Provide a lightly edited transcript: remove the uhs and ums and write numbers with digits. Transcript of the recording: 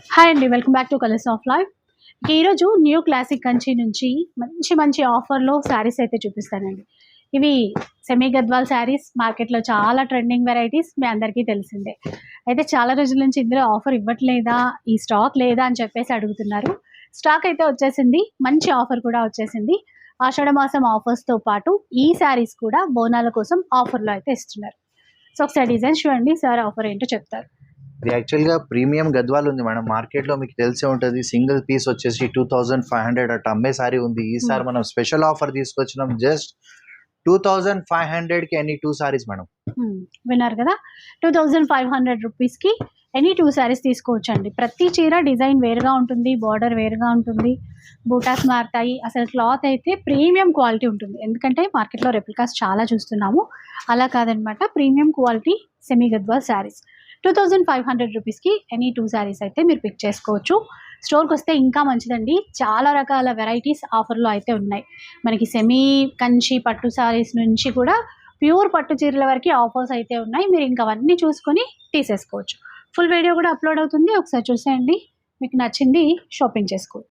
Hi అండి, welcome back to colours of life. ఈరోజు new classic Kanchi నుంచి మంచి మంచి ఆఫర్లో శారీస్ అయితే చూపిస్తానండి. ఇవి సెమీ గద్వాల్ శారీస్ మార్కెట్లో చాలా ట్రెండింగ్ వెరైటీస్ మీ అందరికీ తెలిసిందే. అయితే చాలా రోజుల నుంచి ఇందులో ఆఫర్ ఇవ్వట్లేదా, ఈ స్టాక్ లేదా అని చెప్పేసి అడుగుతున్నారు. స్టాక్ అయితే వచ్చేసింది, మంచి ఆఫర్ కూడా వచ్చేసింది. ఆషాఢ మాసం ఆఫర్స్తో పాటు ఈ శారీస్ కూడా బోనాల కోసం ఆఫర్లో అయితే ఇస్తున్నారు. సో ఒకసారి డిజైన్స్ చూడండి, సార్ ఆఫర్ ఏంటో చెప్తారు. ఇది యాక్చువల్గా ప్రీమియం గద్వాల్ ఉంది మేడం. మార్కెట్లో మీకు తెలిసే ఉంటుంది, సింగిల్ పీస్ వచ్చేసి 2500 అట్లా అమ్మే సారీ ఉంది. ఈసారి మనం స్పెషల్ ఆఫర్ తీసుకొచ్చినాం. జస్ట్ 2500కి ఎనీ 2 సారీస్ మేడం. విన్నారు కదా, 2500 రూపీస్కి ఎనీ 2 శారీస్ తీసుకోవచ్చు అండి. ప్రతి చీర డిజైన్ వేరుగా ఉంటుంది, బార్డర్ వేరుగా ఉంటుంది, బూటాస్ మారుతాయి. అసలు క్లాత్ అయితే ప్రీమియం క్వాలిటీ ఉంటుంది. ఎందుకంటే మార్కెట్లో రెప్లికాస్ చాలా చూస్తున్నాము, అలా కాదనమాట. Premium quality semi Gadwal saris 2500 రూపీస్కి ఎనీ 2 శారీస్ అయితే మీరు పిక్ చేసుకోవచ్చు. స్టోర్కి వస్తే ఇంకా మంచిదండి, చాలా రకాల వెరైటీస్ ఆఫర్లో అయితే ఉన్నాయి. మనకి సెమీ కంచి పట్టు శారీస్ నుంచి కూడా ప్యూర్ పట్టు చీరల వరకు ఆఫర్స్ అయితే ఉన్నాయి. మీరు ఇంకా అవన్నీ చూసుకొని తీసేసుకోవచ్చు. ఫుల్ వీడియో కూడా అప్లోడ్ అవుతుంది, ఒకసారి చూసేయండి. మీకు నచ్చింది షాపింగ్ చేసుకోవచ్చు.